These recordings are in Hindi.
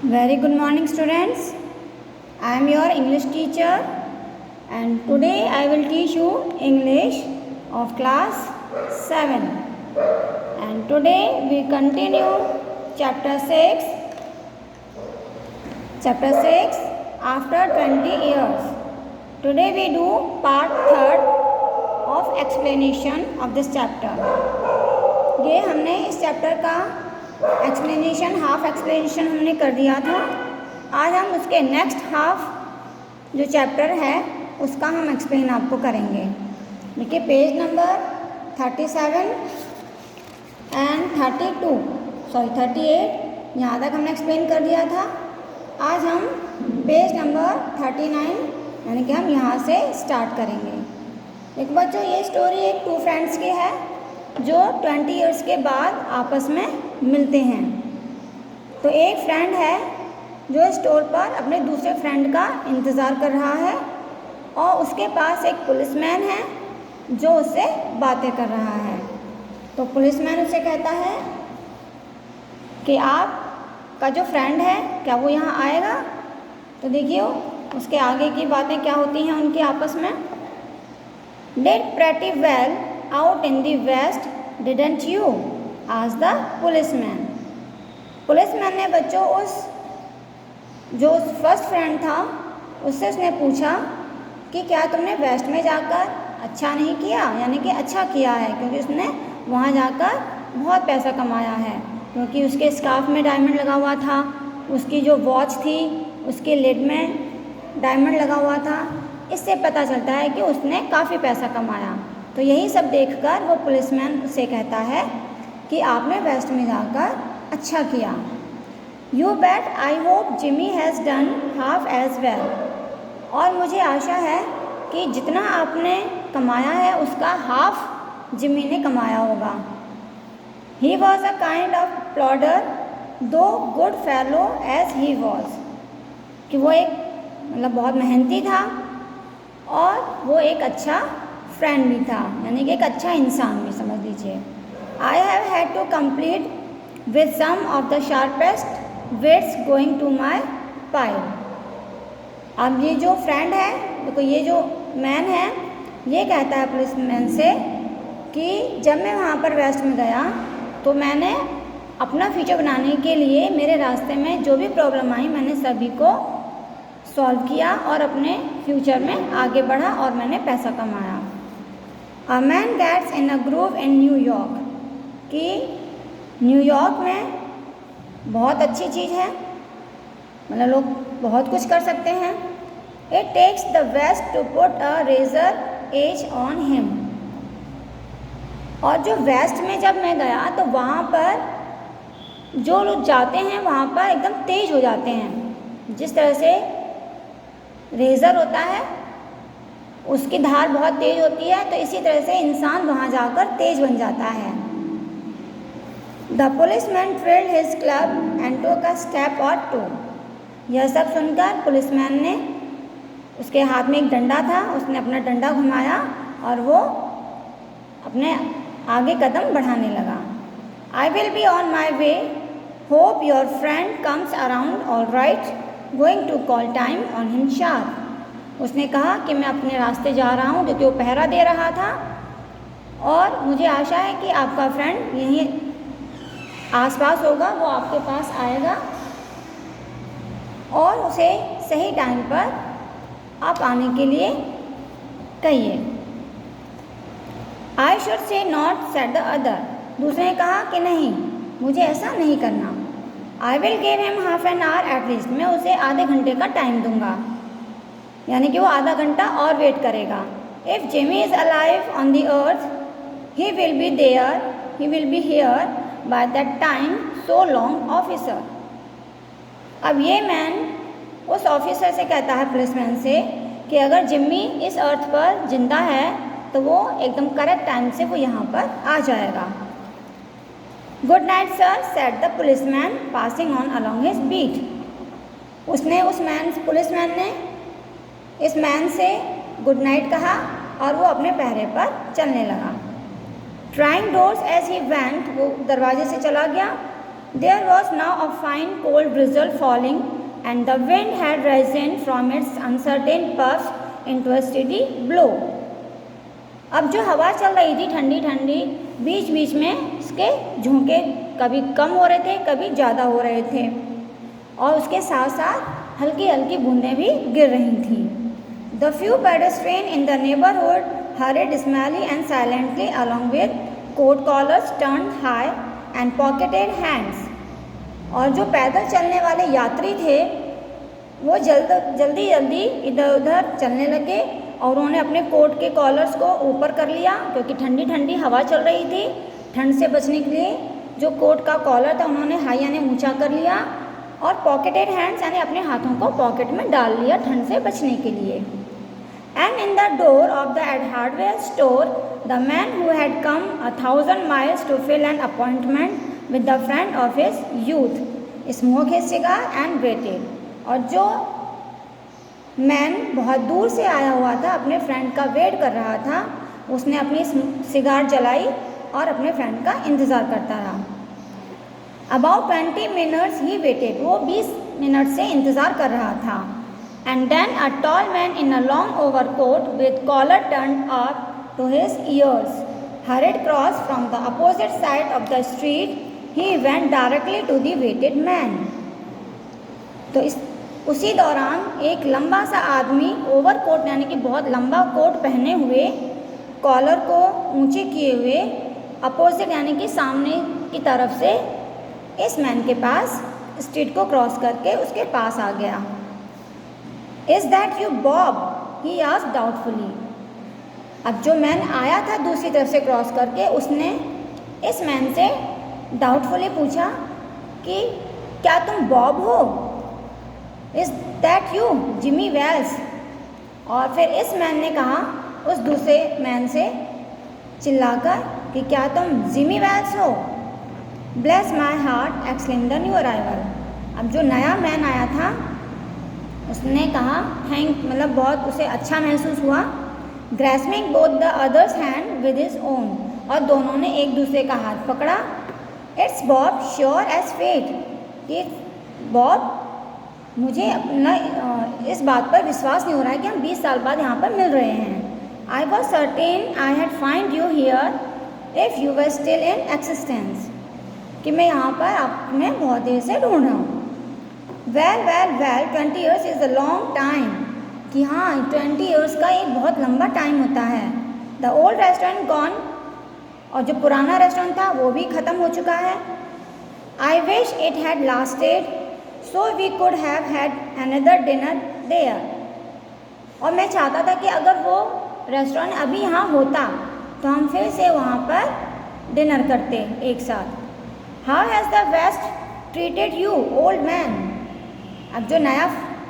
Very good morning, students. I am your English teacher, and today I will teach you English of class 7. And today we continue chapter 6 after 20 years. Today we do part 3rd of explanation of this chapter. ये हमने इस चैप्टर का एक्सप्लेनेशन हाफ एक्सप्लेनेशन हमने कर दिया था। आज हम उसके नेक्स्ट हाफ जो चैप्टर है उसका हम एक्सप्लेन आपको करेंगे। देखिए पेज नंबर 37 एंड 38 यहाँ तक हमने एक्सप्लेन कर दिया था। आज हम पेज नंबर 39 यानी कि हम यहाँ से स्टार्ट करेंगे। देखो बच्चों, ये स्टोरी एक 2 फ्रेंड्स की है जो 20 इयर्स के बाद आपस में मिलते हैं। तो एक फ्रेंड है जो स्टोर पर अपने दूसरे फ्रेंड का इंतज़ार कर रहा है और उसके पास एक पुलिसमैन है जो उससे बातें कर रहा है। तो पुलिसमैन उसे कहता है कि आपका जो फ्रेंड है क्या वो यहाँ आएगा। तो देखिए उसके आगे की बातें क्या होती हैं उनकी आपस में। Did pretty well out in the west, didn't you? asked the policeman. Policeman ने बच्चों जो फर्स्ट फ्रेंड था उससे उसने पूछा कि क्या तुमने वेस्ट में जाकर अच्छा नहीं किया, यानी कि अच्छा किया है क्योंकि उसने वहाँ जाकर बहुत पैसा कमाया है, क्योंकि उसके स्कार्फ में डायमंड लगा हुआ था, उसकी जो वॉच थी उसके लिड में डायमंड लगा हुआ था। इससे पता चलता है कि उसने काफ़ी पैसा कमाया। तो यही सब देखकर वो पुलिसमैन उससे कहता है कि आपने वेस्ट में जाकर अच्छा किया। You bet I hope Jimmy has done half as well. और मुझे आशा है कि जितना आपने कमाया है उसका हाफ जिमी ने कमाया होगा। He was a kind of plodder though good fellow as he was. कि वो एक बहुत मेहनती था और वो एक अच्छा फ्रेंड भी था, यानी कि एक अच्छा इंसान भी समझ लीजिए। I have had to complete with some of the sharpest wits going to my pile. अब ये जो फ्रेंड है, देखो ये जो मैन है ये कहता है पुलिसमैन से कि जब मैं वहाँ पर वेस्ट में गया तो मैंने अपना फ्यूचर बनाने के लिए मेरे रास्ते में जो भी प्रॉब्लम आई मैंने सभी को सॉल्व किया और अपने फ्यूचर में आगे बढ़ा और मैंने पैसा कमाया। A man gets in a groove in New York. कि न्यूयॉर्क में बहुत अच्छी चीज़ है, लोग बहुत कुछ कर सकते हैं। It takes the West to put a razor edge on him. और जो वेस्ट में जब मैं गया तो वहाँ पर जो लोग जाते हैं वहाँ पर एकदम तेज हो जाते हैं। जिस तरह से रेज़र होता है उसकी धार बहुत तेज होती है, तो इसी तरह से इंसान वहाँ जाकर तेज बन जाता है। The policeman trailed his club and took a step और 2। यह सब सुनकर पुलिसमैन ने, उसके हाथ में एक डंडा था, उसने अपना डंडा घुमाया और वो अपने आगे कदम बढ़ाने लगा। I will be on my way, hope your friend comes around all right, going to call time on him sharp. उसने कहा कि मैं अपने रास्ते जा रहा हूँ, क्योंकि वो पहरा दे रहा था, और मुझे आशा है कि आपका फ्रेंड यहीं आसपास होगा, वो आपके पास आएगा और उसे सही टाइम पर आप आने के लिए कहिए। I should say not said the other. दूसरे ने कहा कि नहीं, मुझे ऐसा नहीं करना। I will give him half an hour at least. मैं उसे आधे घंटे का टाइम दूंगा, यानी कि वो आधा घंटा और वेट करेगा। If Jimmy is alive on the earth he will be there, he will be here by that time, so long officer. अब ये मैन उस ऑफिसर से कहता है, पुलिसमैन से, कि अगर जिम्मी इस अर्थ पर जिंदा है तो वो एकदम करेक्ट टाइम से वो यहाँ पर आ जाएगा। Good night sir, said the policeman passing on along his beat. उसने पुलिसमैन ने इस मैन से गुड नाइट कहा और वो अपने पहरे पर चलने लगा। Trying doors as he went, वो दरवाजे से चला गया There was now a fine cold drizzle falling, and the wind had risen from its uncertain puffs into a steady blow. अब जो हवा चल रही थी ठंडी ठंडी, बीच बीच में इसके झोंके कभी कम हो रहे थे, कभी ज़्यादा हो रहे थे, और उसके साथ साथ हल्की हल्की बूंदें भी गिर रही थी. The few pedestrians in the neighborhood hurried dismally and silently along with coat collars turned high and pocketed hands. और जो पैदल चलने वाले यात्री थे वो जल्दी जल्दी इधर उधर चलने लगे और उन्होंने अपने कोट के कॉलर्स को ऊपर कर लिया, क्योंकि ठंडी ठंडी हवा चल रही थी. ठंड से बचने के लिए जो कोट का कॉलर था उन्होंने हाई यानी ऊंचा कर लिया, और पॉकेटेड हैंड्स यानी अपने हाथों को पॉकेट में डाल लिया ठंड से बचने के लिए. And in the door of the hardware store, the man who had come 1,000 miles to fill an appointment with the friend of his youth smoked his cigar and waited. और जो मैन बहुत दूर से आया हुआ था, अपने फ्रेंड का वेट कर रहा था, उसने अपनी सिगार जलाई और अपने फ्रेंड का इंतज़ार करता रहा. About 20 minutes he waited. वो 20 मिनट से इंतज़ार कर रहा था. And then a tall man in a long overcoat with collar turned up to his ears hurried across from the opposite side of the street. He went directly to the waited man. तो उसी दौरान एक लंबा सा आदमी ओवरकोट यानी कि बहुत लंबा कोट पहने हुए, कॉलर को ऊंचे किए हुए, अपोजिट यानी कि सामने की तरफ से इस मैन के पास स्ट्रीट को क्रॉस करके उसके पास आ गया. Is that you, Bob? He asked doubtfully. अब जो मैन आया था दूसरी तरफ से क्रॉस करके, उसने इस मैन से डाउटफुली पूछा कि क्या तुम बॉब हो? Is that you, Jimmy Wells? और फिर इस मैन ने कहा उस दूसरे मैन से चिल्लाकर कि क्या तुम जिमी वेल्स हो? Bless my heart, exclaimed the new arrival. अब जो नया मैन आया था उसने कहा मतलब बहुत उसे अच्छा महसूस हुआ. Grasping both the others hand with his own, और दोनों ने एक दूसरे का हाथ पकड़ा. It's Bob, sure as fate, कि बॉब मुझे अपना इस बात पर विश्वास नहीं हो रहा है कि हम 20 साल बाद यहाँ पर मिल रहे हैं. I was certain I had find you here if you were still in existence, कि मैं यहाँ पर आपने बहुत देर से ढूंढ रहा हूँ. Well 20 years is a long time, कि हाँ 20 years का एक बहुत लंबा टाइम होता है. द ओल्ड रेस्टोरेंट गॉन, और जो पुराना रेस्टोरेंट था वो भी ख़त्म हो चुका है. I wish it had lasted so we could have had another dinner there, और मैं चाहता था कि अगर वो रेस्टोरेंट अभी यहाँ होता तो हम फिर से वहाँ पर डिनर करते एक साथ. How has the West treated you, old man? अब जो नया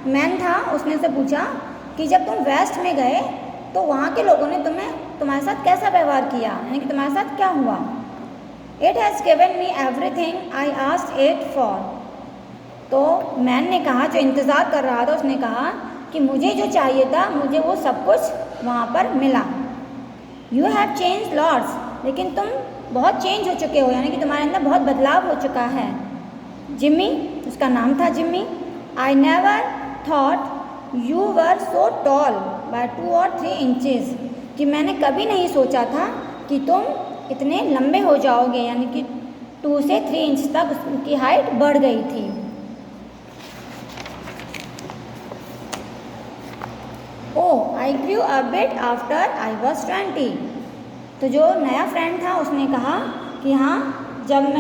मैन था उसने से पूछा कि जब तुम वेस्ट में गए तो वहाँ के लोगों ने तुम्हारे साथ कैसा व्यवहार किया, यानी कि तुम्हारे साथ क्या हुआ? It has given me everything I asked it for. तो मैन ने कहा, जो इंतज़ार कर रहा था उसने कहा कि मुझे जो चाहिए था मुझे वो सब कुछ वहाँ पर मिला. यू हैव चेंज लॉट्स, लेकिन तुम बहुत चेंज हो चुके हो, यानी कि तुम्हारे अंदर बहुत बदलाव हो चुका है. जिमी, उसका नाम था Jimmy. I never thought you were so tall by 2 or 3 inches, कि मैंने कभी नहीं सोचा था कि तुम इतने लंबे हो जाओगे, यानी कि 2 से 3 इंच तक उसकी हाइट बढ़ गई थी. Oh I grew a bit after I was 20. तो जो नया फ्रेंड था उसने कहा कि हाँ, जब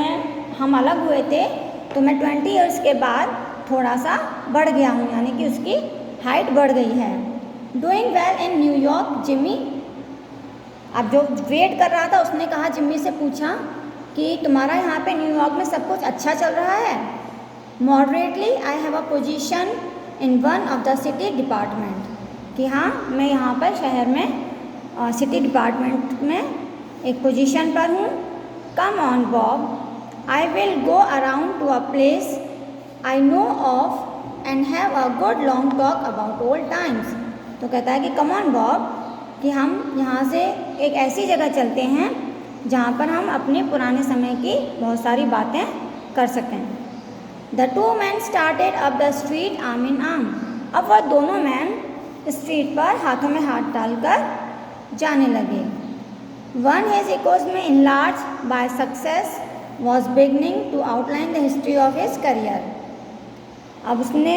हम अलग हुए थे तो मैं 20 years के बाद थोड़ा सा बढ़ गया हूँ, यानी कि उसकी हाइट बढ़ गई है. Doing well in New York Jimmy. अब जो वेट कर रहा था उसने कहा, जिम्मी से पूछा कि तुम्हारा यहाँ पे न्यूयॉर्क में सब कुछ अच्छा चल रहा है? Moderately I have a position in one of the city department, कि हाँ मैं यहाँ पर शहर में सिटी डिपार्टमेंट में एक पोजीशन पर हूँ. Come on Bob, I will go around to a place I know of and have a good long talk about old times. तो कहता है कि कम ऑन बॉब, कि हम यहाँ से एक ऐसी जगह चलते हैं जहाँ पर हम अपने पुराने समय की बहुत सारी बातें कर सकें। The two man started up the street arm in arm. अब वह दोनों मैन स्ट्रीट पर हाथों में हाथ डालकर जाने लगे। वन हिज इकोज में enlarge by success was beginning to outline the history of his career. अब उसने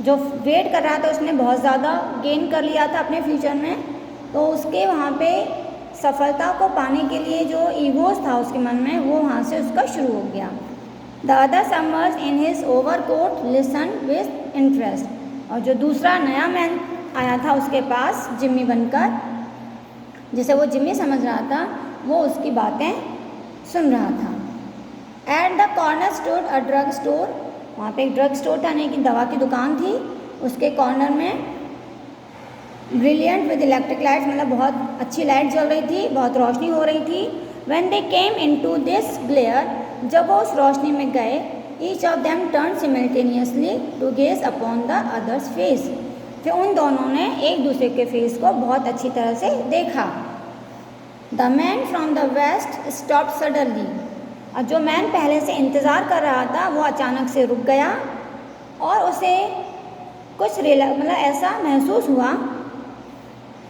जो वेट कर रहा था उसने बहुत ज़्यादा गेन कर लिया था अपने फ्यूचर में, तो उसके वहाँ पे सफलता को पाने के लिए जो ईगोस था उसके मन में वो वहाँ से उसका शुरू हो गया। The other summers in his overcoat listen with interest. और जो दूसरा नया मैन आया था उसके पास जिम्मी बनकर, जिसे वो जिम्मी समझ रहा था, वो उसकी बातें सुन रहा था। At the corner store a drug store. वहाँ पे एक ड्रग स्टोर था, यानी कि दवा की दुकान थी। उसके कॉर्नर में ब्रिलियंट विद इलेक्ट्रिक लाइट्स, मतलब बहुत अच्छी लाइट जल रही थी, बहुत रोशनी हो रही थी। When they came into this glare, जब वो उस रोशनी में गए, each of them turn simultaneously to gaze upon the others face. फिर उन दोनों ने एक दूसरे के फेस को बहुत अच्छी तरह से देखा। The man from the West stop suddenly. और जो मैन पहले से इंतज़ार कर रहा था वो अचानक से रुक गया और उसे कुछ मतलब ऐसा महसूस हुआ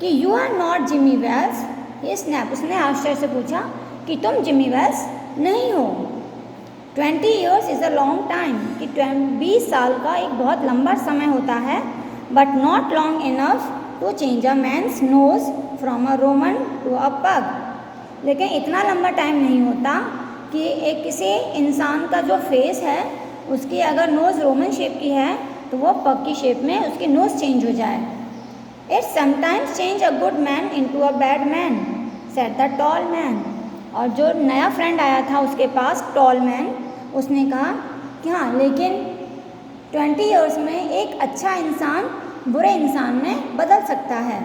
कि you are not Jimmy Wells. ये स्नैप, उसने आश्चर्य से पूछा कि तुम जिम्मी वेल्स नहीं हो। 20 years is a long time, कि 20 साल का एक बहुत लंबा समय होता है। But not long enough to change a man's nose from a Roman to a pug. लेकिन इतना लंबा टाइम नहीं होता कि एक किसी इंसान का जो फेस है उसकी अगर नोज़ रोमन शेप की है तो वो पग की शेप में उसकी नोज़ चेंज हो जाए। It sometimes change a good man into a bad man, said the tall man. और जो नया फ्रेंड आया था उसके पास, टॉल मैन, उसने कहा कि हाँ, लेकिन 20 years में एक अच्छा इंसान बुरे इंसान में बदल सकता है।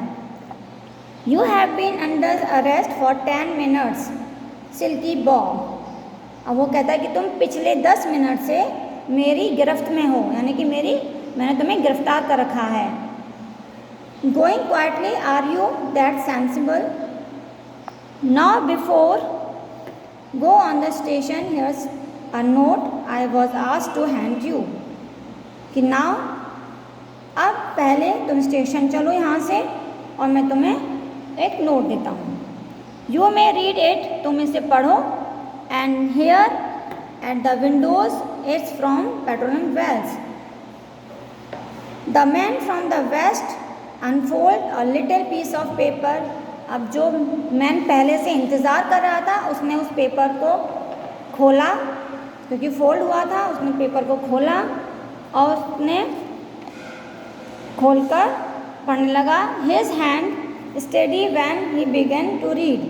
You have been under arrest for 10 minutes, silky Bob. अब वो कहता है कि तुम पिछले 10 मिनट से मेरी गिरफ्त में हो, यानी कि मैंने तुम्हें गिरफ्तार कर रखा है। Going quietly, are you that sensible? Now before go on the station, here's a note I was asked to hand you. कि नाउ, अब पहले तुम स्टेशन चलो यहाँ से और मैं तुम्हें एक नोट देता हूँ। यू मे रीड इट, तुम इसे पढ़ो। And here at the windows it's from petroleum Wells. The man from the West unfold a little piece of paper. अब जो मैन पहले से इंतज़ार कर रहा था उसने उस पेपर को खोला, क्योंकि फोल्ड हुआ था, उसने पेपर को खोला और उसने खोलकर पढ़ने लगा। His hand steady when he began to read.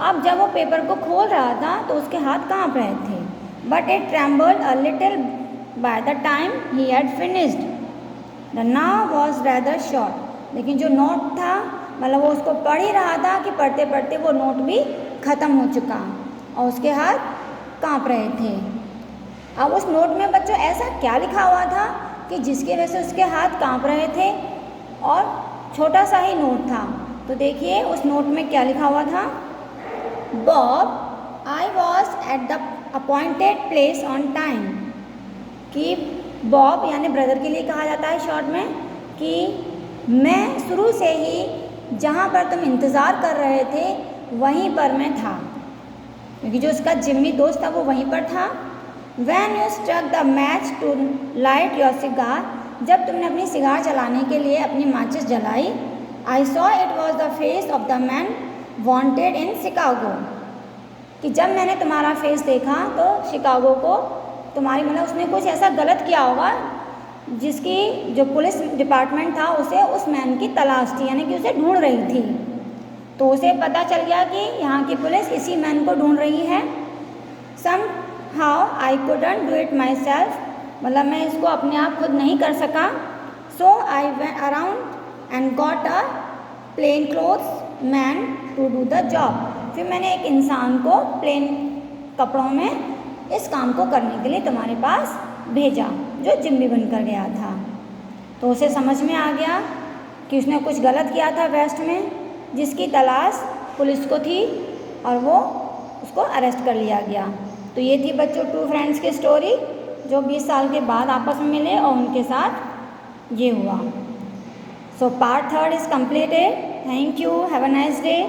अब जब वो पेपर को खोल रहा था तो उसके हाथ काँप रहे थे। But it trembled a little by the time he had finished. The now was rather short. लेकिन जो नोट था, मतलब वो उसको पढ़ ही रहा था कि पढ़ते पढ़ते वो नोट भी ख़त्म हो चुका और उसके हाथ काँप रहे थे। अब उस नोट में बच्चों ऐसा क्या लिखा हुआ था कि जिसकी वजह से उसके हाथ काँप रहे थे, और छोटा सा ही नोट था। तो देखिए उस नोट में क्या लिखा हुआ था। Bob, I was at the appointed place on time. कि बॉब यानी ब्रदर के लिए कहा जाता है शॉर्ट में, कि मैं शुरू से ही जहाँ पर तुम इंतज़ार कर रहे थे वहीं पर मैं था, क्योंकि जो उसका जिम्मी दोस्त था वो वहीं पर था। When you struck the match to light your cigar, जब तुमने अपनी सिगार जलाने के लिए अपनी माचिस जलाई, I saw it was the face of the man wanted in Chicago। कि जब मैंने तुम्हारा फेस देखा तो शिकागो को तुम्हारी, मतलब उसने कुछ ऐसा गलत किया होगा जिसकी जो पुलिस डिपार्टमेंट था उसे उस मैन की तलाश थी, यानी कि उसे ढूंढ रही थी। तो उसे पता चल गया कि यहाँ की पुलिस इसी मैन को ढूंढ रही है। Somehow I couldn't do it myself, मतलब मैं इसको अपने आप खुद नहीं कर सका। So I went around and got a plain clothes man to do the job। फिर मैंने एक इंसान को प्लेन कपड़ों में इस काम को करने के लिए तुम्हारे पास भेजा, जो जिम्मी बनकर गया था। तो उसे समझ में आ गया कि उसने कुछ गलत किया था वेस्ट में, जिसकी तलाश पुलिस को थी और वो उसको अरेस्ट कर लिया गया। तो ये थी बच्चों टू फ्रेंड्स की स्टोरी जो 20 साल के बाद आपस में मिले और उनके साथ ये हुआ। So part 3 is completed. Thank you. Have a nice day.